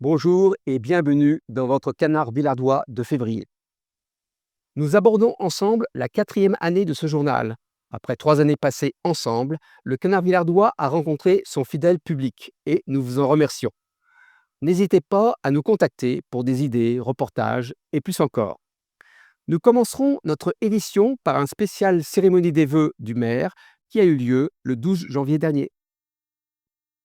Bonjour et bienvenue dans votre canard villardois de février. Nous abordons ensemble la 4e année de ce journal. Après 3 années passées ensemble, le canard villardois a rencontré son fidèle public et nous vous en remercions. N'hésitez pas à nous contacter pour des idées, reportages et plus encore. Nous commencerons notre édition par un spécial cérémonie des vœux du maire qui a eu lieu le 12 janvier dernier.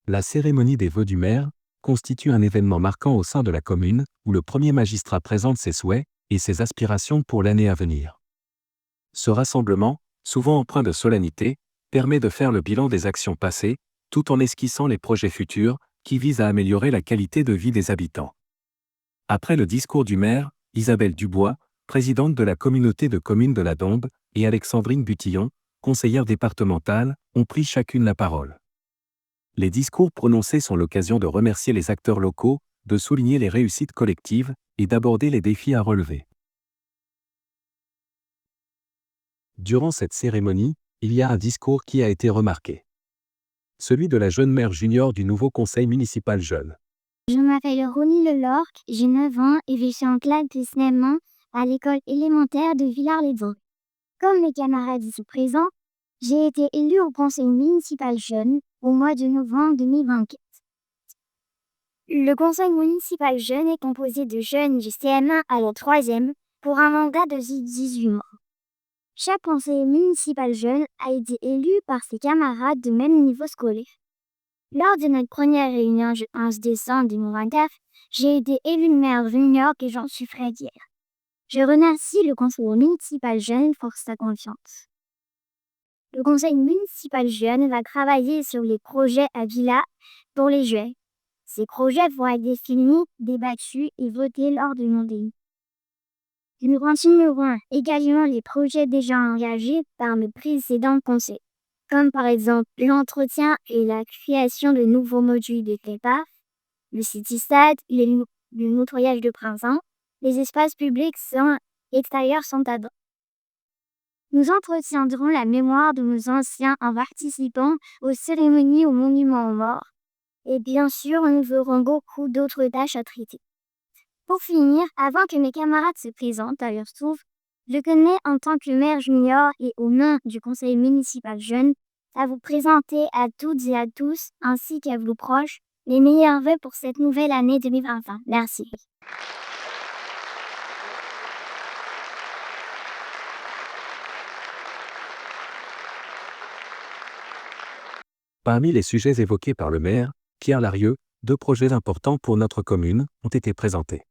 La cérémonie des vœux du maire constitue un événement marquant au sein de la commune où le premier magistrat présente ses souhaits et ses aspirations pour l'année à venir. Ce rassemblement, souvent empreint de solennité, permet de faire le bilan des actions passées, tout en esquissant les projets futurs qui visent à améliorer la qualité de vie des habitants. Après le discours du maire, Isabelle Dubois, présidente de la communauté de communes de la Dombes, et Alexandrine Butillon, conseillère départementale, ont pris chacune la parole. Les discours prononcés sont l'occasion de remercier les acteurs locaux, de souligner les réussites collectives et d'aborder les défis à relever. Durant cette cérémonie, il y a un discours qui a été remarqué. Celui de la jeune maire junior du nouveau conseil municipal jeune. Je m'appelle Ronnie Lelorc, j'ai 9 ans et je suis en classe de CM1 à l'école élémentaire de Villars-les-Vosges. Comme mes camarades ici présents, j'ai été élue au conseil municipal jeune au mois de novembre 2024. Le conseil municipal jeune est composé de jeunes du CM1 à la 3e pour un mandat de 18 mois. Chaque conseiller municipal jeune a été élu par ses camarades de même niveau scolaire. Lors de notre première réunion le 11 décembre 2024, j'ai été élue maire junior et j'en suis très fière. Je remercie le conseil municipal jeune pour sa confiance. Le conseil municipal jeune va travailler sur les projets à Villa pour les jeunes. Ces projets vont être définis, débattus et votés lors de nos réunions. Nous continuerons également les projets déjà engagés par le précédent conseil, comme par exemple l'entretien et la création de nouveaux modules de départ, le city-stade, le nettoyage de printemps, les espaces publics extérieurs sont à droite. Nous entretiendrons la mémoire de nos anciens en participant aux cérémonies aux monuments aux morts. Et bien sûr, nous aurons beaucoup d'autres tâches à traiter. Pour finir, avant que mes camarades se présentent à leur tour, je connais en tant que maire junior et au nom du conseil municipal jeune à vous présenter à toutes et à tous, ainsi qu'à vos proches, les meilleurs vœux pour cette nouvelle année 2025. Merci. Parmi les sujets évoqués par le maire, Pierre Larieux, 2 projets importants pour notre commune ont été présentés.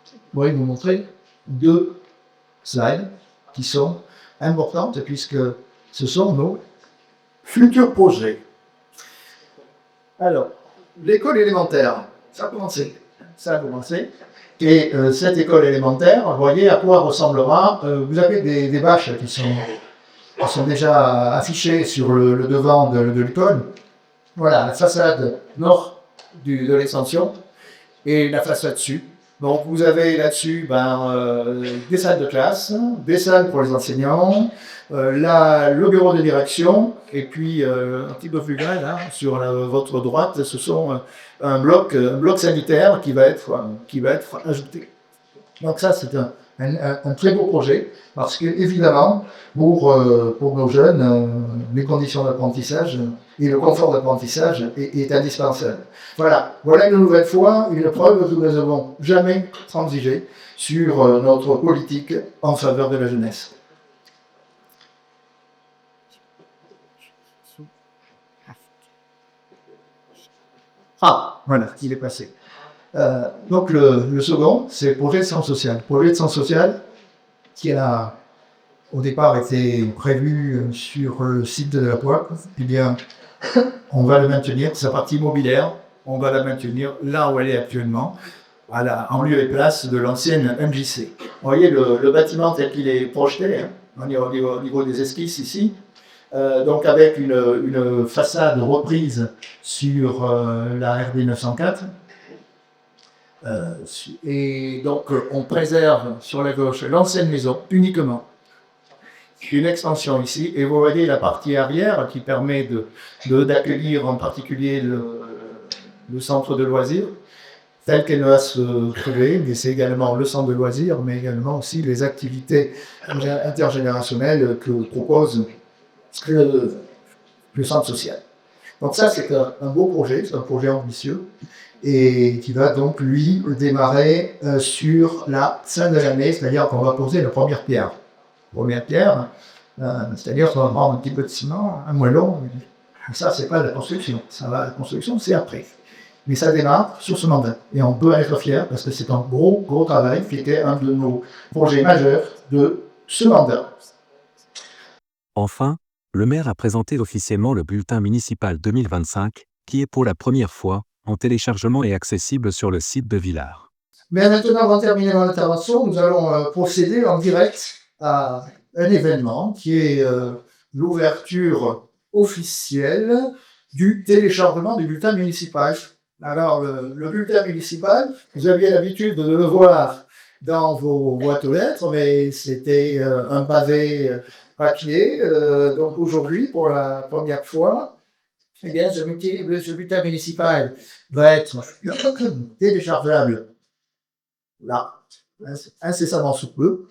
Je vais vous montrer 2 slides qui sont importantes puisque ce sont nos futurs projets. Alors, l'école élémentaire, ça a commencé. Et cette école élémentaire, vous voyez à quoi ressemblera. Vous avez des bâches qui sont déjà affichées sur le devant de l'école. Voilà, la façade nord de l'extension et la façade sud. Donc vous avez là-dessus des salles de classe, des salles pour les enseignants, le bureau de direction, et puis un petit peu plus loin, là, sur votre droite, ce sont un bloc sanitaire qui va être ajouté. Donc ça, c'est un très beau projet, parce que évidemment, pour nos jeunes, les conditions d'apprentissage et le confort d'apprentissage est indispensable. Voilà une nouvelle fois une preuve que nous n'avons jamais transigé sur notre politique en faveur de la jeunesse. Ah, voilà, il est passé. Donc le second, c'est le projet de centre social. Projet de centre social qui a au départ été prévu sur le site de la Poix. Eh bien, on va le maintenir, sa partie immobilière, on va la maintenir là où elle est actuellement, en lieu et place de l'ancienne MJC. Vous voyez le bâtiment tel qu'il est projeté, hein, au niveau des esquisses ici. Donc avec une façade reprise sur la RD 904. Et donc on préserve sur la gauche l'ancienne maison uniquement. Une extension ici, et vous voyez la partie arrière qui permet d'accueillir en particulier le centre de loisirs. telle qu'elle va se créer, mais c'est également le centre de loisirs, mais également aussi les activités intergénérationnelles que propose le, le centre social. Donc ça, c'est un beau projet, c'est un projet ambitieux, et qui va donc, lui, démarrer sur la fin de l'année, c'est-à-dire qu'on va poser la première pierre. Première pierre, c'est-à-dire qu'on va prendre un petit peu de ciment, un moellon. Ça, c'est pas la construction. La construction, c'est après. Mais ça démarre sur ce mandat. Et on peut être fier parce que c'est un gros, gros travail qui était un de nos projets majeurs de ce mandat. Enfin, le maire a présenté officiellement le bulletin municipal 2025, qui est pour la première fois en téléchargement et accessible sur le site de Villars. Mais maintenant, avant de terminer mon intervention, nous allons procéder en direct à un événement qui est l'ouverture officielle du téléchargement du bulletin municipal. Alors, le bulletin municipal, vous aviez l'habitude de le voir dans vos boîtes aux lettres, mais c'était un pavé papier. Donc aujourd'hui, pour la première fois, eh bien, ce bulletin municipal va être téléchargeable là, incessamment sous peu.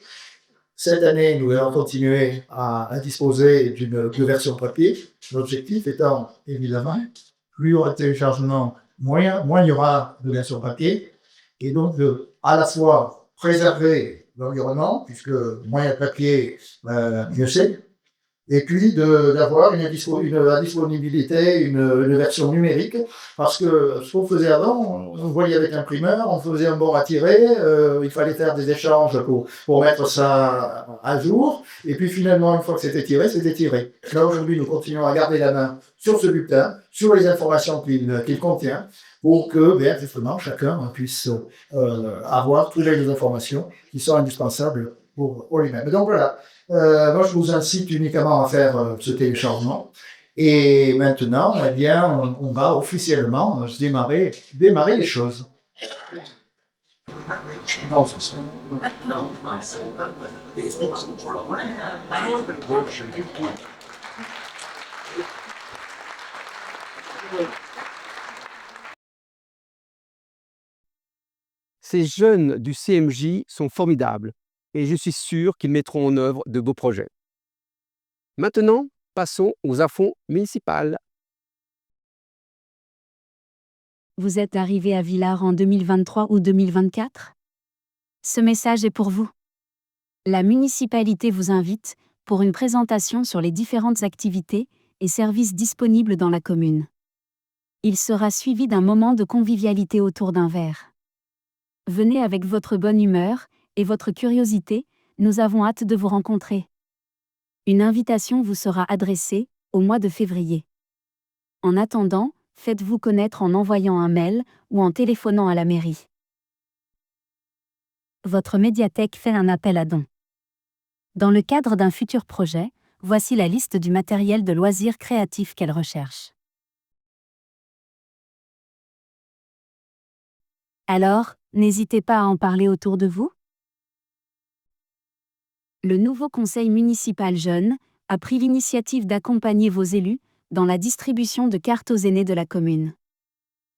Cette année, nous allons continuer à disposer d'une version papier. L'objectif étant, évidemment, plus il y aura de téléchargement, moins il y aura de version papier. Et donc, à la fois préserver l'environnement, puisque moins il y a de papier, mieux c'est. Et puis d'avoir la disponibilité, une version numérique, parce que ce qu'on faisait avant, on voyait avec l'imprimeur, on faisait un bon à tirer, il fallait faire des échanges pour mettre ça à jour, et puis finalement, une fois que c'était tiré, c'était tiré. Là, aujourd'hui, nous continuons à garder la main sur ce bulletin, sur les informations qu'il contient, pour que, bien, justement, chacun puisse avoir toutes les informations qui sont indispensables pour lui-même. Donc voilà. Moi, je vous incite uniquement à faire ce téléchargement. Et maintenant, eh bien, on va officiellement démarrer les choses. Ces jeunes du CMJ sont formidables et je suis sûr qu'ils mettront en œuvre de beaux projets. Maintenant, passons aux infos municipales. Vous êtes arrivé à Villars en 2023 ou 2024 ? Ce message est pour vous. La municipalité vous invite pour une présentation sur les différentes activités et services disponibles dans la commune. Il sera suivi d'un moment de convivialité autour d'un verre. Venez avec votre bonne humeur et votre curiosité, nous avons hâte de vous rencontrer. Une invitation vous sera adressée au mois de février. En attendant, faites-vous connaître en envoyant un mail ou en téléphonant à la mairie. Votre médiathèque fait un appel à dons. Dans le cadre d'un futur projet, voici la liste du matériel de loisirs créatifs qu'elle recherche. Alors, n'hésitez pas à en parler autour de vous. Le nouveau conseil municipal jeune a pris l'initiative d'accompagner vos élus dans la distribution de cartes aux aînés de la commune.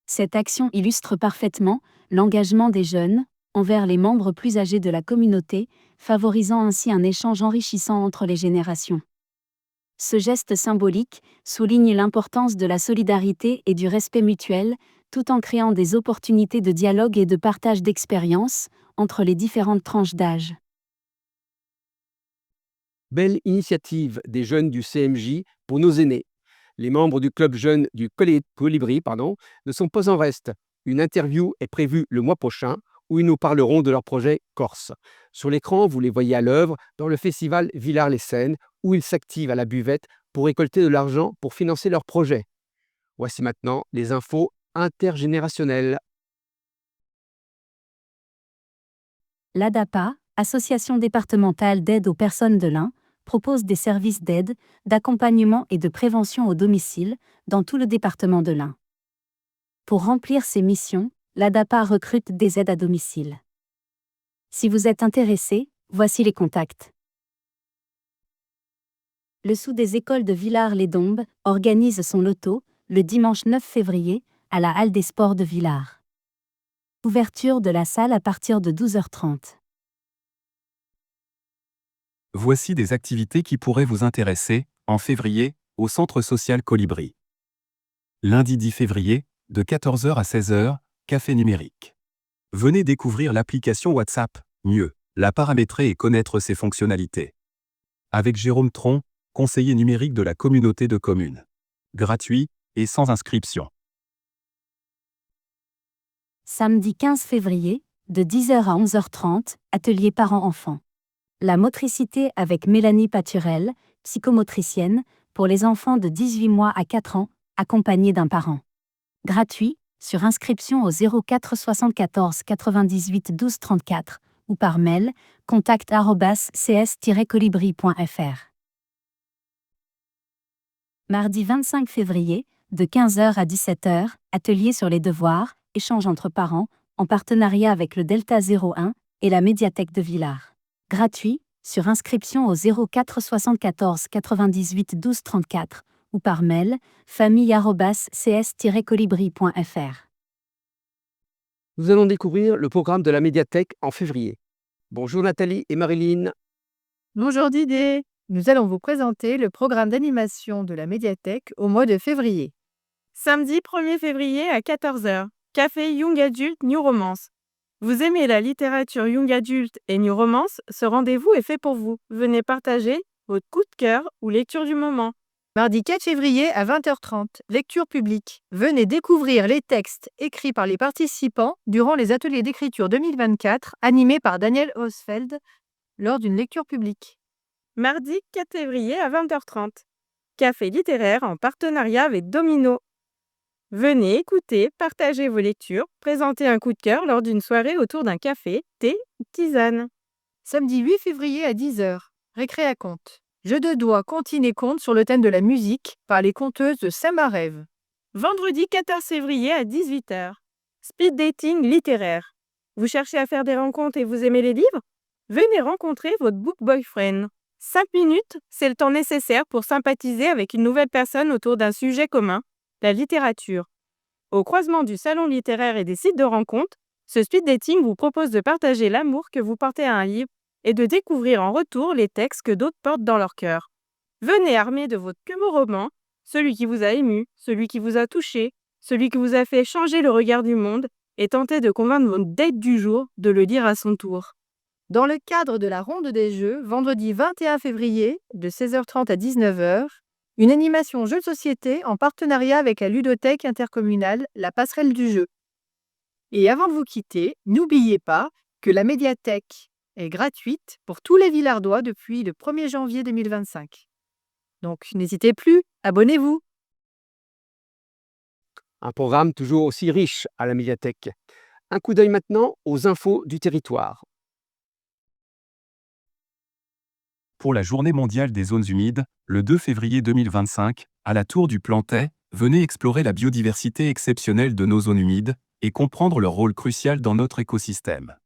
Cette action illustre parfaitement l'engagement des jeunes envers les membres plus âgés de la communauté, favorisant ainsi un échange enrichissant entre les générations. Ce geste symbolique souligne l'importance de la solidarité et du respect mutuel, tout en créant des opportunités de dialogue et de partage d'expériences entre les différentes tranches d'âge. Belle initiative des jeunes du CMJ pour nos aînés. Les membres du club jeune du Colibri ne sont pas en reste. Une interview est prévue le mois prochain où ils nous parleront de leur projet Corse. Sur l'écran, vous les voyez à l'œuvre dans le festival Villars-les-Seines où ils s'activent à la buvette pour récolter de l'argent pour financer leur projet. Voici maintenant les infos intergénérationnelles. L'ADAPA, Association départementale d'aide aux personnes de l'Ain, propose des services d'aide, d'accompagnement et de prévention au domicile dans tout le département de l'Ain. Pour remplir ces missions, l'ADAPA recrute des aides à domicile. Si vous êtes intéressé, voici les contacts. Le Sou des écoles de Villars-les-Dombes organise son loto, le dimanche 9 février, à la Halle des Sports de Villars. Ouverture de la salle à partir de 12h30. Voici des activités qui pourraient vous intéresser, en février, au Centre social Colibri. Lundi 10 février, de 14h à 16h, café numérique. Venez découvrir l'application WhatsApp, mieux, la paramétrer et connaître ses fonctionnalités. Avec Jérôme Tron, conseiller numérique de la communauté de communes. Gratuit et sans inscription. Samedi 15 février, de 10h à 11h30, atelier parents-enfants. La motricité avec Mélanie Paturel, psychomotricienne, pour les enfants de 18 mois à 4 ans, accompagnés d'un parent. Gratuit, sur inscription au 04 74 98 12 34 ou par mail contact@cs-colibri.fr. Mardi 25 février, de 15h à 17h, atelier sur les devoirs, échange entre parents, en partenariat avec le Delta 01 et la médiathèque de Villars. Gratuit, sur inscription au 04 74 98 12 34 ou par mail famille@cs-colibri.fr. Nous allons découvrir le programme de la médiathèque en février. Bonjour Nathalie et Marilyn. Bonjour Didier, nous allons vous présenter le programme d'animation de la médiathèque au mois de février. Samedi 1er février à 14h, café Young Adult New Romance. Vous aimez la littérature Young Adult et New Romance, ce rendez-vous est fait pour vous. Venez partager votre coup de cœur ou lecture du moment. Mardi 4 février à 20h30, lecture publique. Venez découvrir les textes écrits par les participants durant les ateliers d'écriture 2024 animés par Daniel Osfeld lors d'une lecture publique. Mardi 4 février à 20h30, café littéraire en partenariat avec Domino. Venez écouter, partager vos lectures, présenter un coup de cœur lors d'une soirée autour d'un café, thé ou tisane. Samedi 8 février à 10h, récré à conte. Jeu de doigts comptines et contes sur le thème de la musique par les conteuses de Saint-Marève. Vendredi 14 février à 18h, speed dating littéraire. Vous cherchez à faire des rencontres et vous aimez les livres? Venez rencontrer votre book boyfriend. 5 minutes, c'est le temps nécessaire pour sympathiser avec une nouvelle personne autour d'un sujet commun, la littérature. Au croisement du salon littéraire et des sites de rencontres, ce speed dating vous propose de partager l'amour que vous portez à un livre et de découvrir en retour les textes que d'autres portent dans leur cœur. Venez armé de votre roman, celui qui vous a ému, celui qui vous a touché, celui qui vous a fait changer le regard du monde, et tenter de convaincre votre date du jour de le lire à son tour. Dans le cadre de la ronde des jeux, vendredi 21 février, de 16h30 à 19h, une animation jeu de société en partenariat avec la ludothèque intercommunale La Passerelle du Jeu. Et avant de vous quitter, n'oubliez pas que la médiathèque est gratuite pour tous les Villardois depuis le 1er janvier 2025. Donc n'hésitez plus, abonnez-vous. Un programme toujours aussi riche à la médiathèque. Un coup d'œil maintenant aux infos du territoire. Pour la Journée mondiale des zones humides, le 2 février 2025, à la Tour du Plantet, venez explorer la biodiversité exceptionnelle de nos zones humides et comprendre leur rôle crucial dans notre écosystème.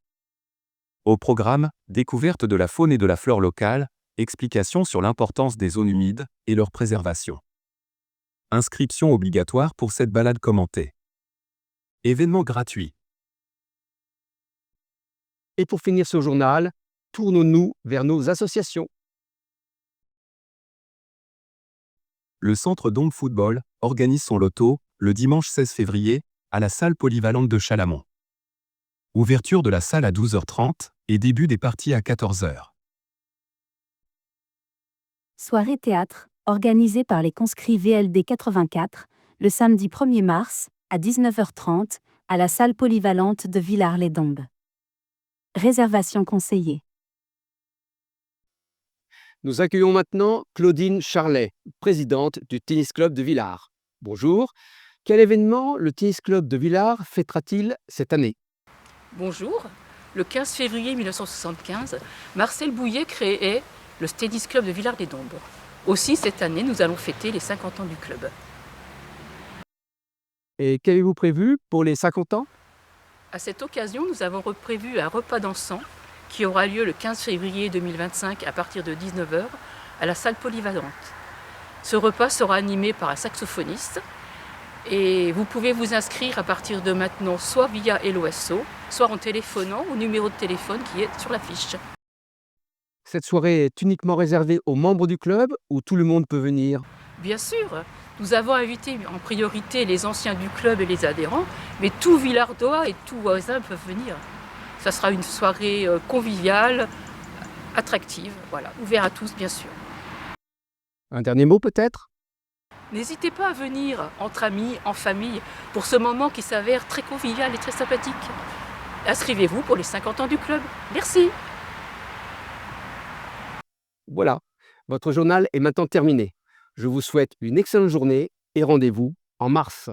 Au programme, découverte de la faune et de la flore locale, explications sur l'importance des zones humides et leur préservation. Inscription obligatoire pour cette balade commentée. Événement gratuit. Et pour finir ce journal, tournons-nous vers nos associations. Le Centre Dôme Football organise son loto, le dimanche 16 février, à la salle polyvalente de Chalamont. Ouverture de la salle à 12h30 et début des parties à 14h. Soirée théâtre, organisée par les conscrits VLD 84, le samedi 1er mars, à 19h30, à la salle polyvalente de Villars-les-Dombes. Réservation conseillée. Nous accueillons maintenant Claudine Charlet, présidente du Tennis Club de Villars. Bonjour. Quel événement le Tennis Club de Villars fêtera-t-il cette année? Bonjour. Le 15 février 1975, Marcel Bouillet créait le Tennis Club de Villars-les-Dombes. Aussi, cette année, nous allons fêter les 50 ans du club. Et qu'avez-vous prévu pour les 50 ans? À cette occasion, nous avons prévu un repas dansant qui aura lieu le 15 février 2025 à partir de 19h à la salle polyvalente. Ce repas sera animé par un saxophoniste Et vous pouvez vous inscrire à partir de maintenant soit via Helloasso, soit en téléphonant au numéro de téléphone qui est sur la fiche. Cette soirée est uniquement réservée aux membres du club ou tout le monde peut venir? Bien sûr, nous avons invité en priorité les anciens du club et les adhérents, mais tout Villardois et tout voisin peuvent venir. Ça sera une soirée conviviale, attractive, voilà, ouverte à tous bien sûr. Un dernier mot peut-être? N'hésitez pas à venir entre amis, en famille, pour ce moment qui s'avère très convivial et très sympathique. Inscrivez-vous pour les 50 ans du club. Merci. Voilà, votre journal est maintenant terminé. Je vous souhaite une excellente journée et rendez-vous en mars.